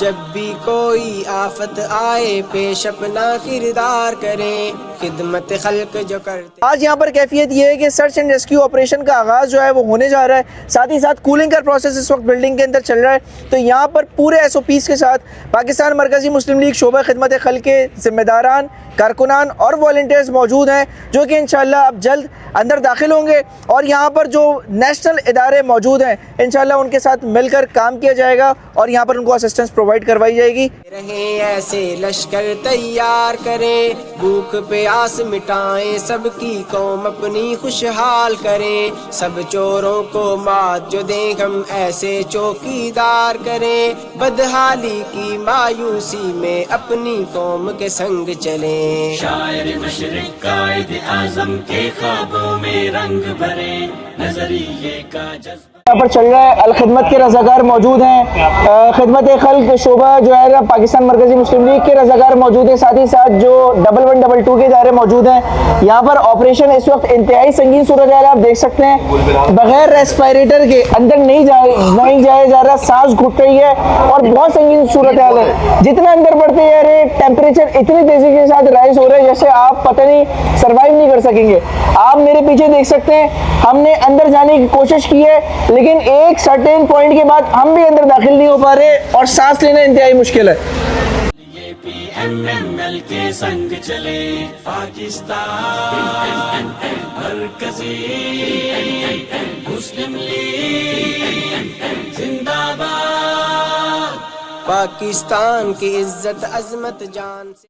جب بھی کوئی آفت آئے پیش اپنا کردار کریں، خدمت خلق جو کرتے۔ آج یہاں پر کیفیت یہ ہے کہ سرچ اینڈ ریسکیو آپریشن کا آغاز جو ہے وہ ہونے جا رہا ہے، ساتھ ہی ساتھ کولنگ کا پروسیس اس وقت بلڈنگ کے اندر چل رہا ہے۔ تو یہاں پر پورے ایس او پیز کے ساتھ پاکستان مرکزی مسلم لیگ شعبہ خدمت خلق کے ذمہ داران، کارکنان اور والنٹیئرز موجود ہیں، جو کہ انشاءاللہ اب جلد اندر داخل ہوں گے، اور یہاں پر جو نیشنل ادارے موجود ہیں انشاءاللہ ان کے ساتھ مل کر کام کیا جائے گا اور یہاں پر ان کو اسسٹنس پرووائڈ کروائی جائے گی۔ رہیں ایسے لشکر تیار کریں، بھوک پیاس مٹائیں، سب کی قوم اپنی خوشحال کریں، سب چوروں کو مات جو دیں ہم ایسے چوکیدار کریں، بدحالی کی مایوسی میں اپنی قوم کے سنگ چلیں۔ شاعر مشرق قائد اعظم کے خوابوں میں رنگ بھرے، نظریے کا جذبہ یہاں پر چل رہا ہے، الخدمت کے رضاکار موجود ہیں، خدمت خلق شعبہ جو ہے پاکستان مرکزی مسلم لیگ کے رضاکار موجود ہیں، ساتھ ہی ساتھ جو 1122 کے ادارے موجود ہیں۔ یہاں پر آپریشن اس وقت انتہائی سنگین صورتحال آپ دیکھ سکتے ہیں، بغیر ریسپائریٹر کے اندر نہیں جایا جا رہا، سانس گھٹ رہی ہے اور بہت سنگین صورتحال ہے۔ جتنا اندر بڑھتے جا رہے ٹیمپریچر اتنی تیزی کے ساتھ رائز ہو رہا ہے جیسے آپ پتہ نہیں سروائیو نہیں کر سکیں گے۔ آپ میرے پیچھے دیکھ سکتے ہیں، ہم نے اندر جانے کی کوشش کی ہے لیکن ایک سرٹین پوائنٹ کے بعد ہم بھی اندر داخل نہیں ہو پا رہے اور سانس لینا انتہائی مشکل ہے۔ یہ پی ایم ایم ایل کے سنگ چلے، پاکستان مرکزی مسلم لیگ زندہ باد، پاکستان کی عزت عظمت جان سے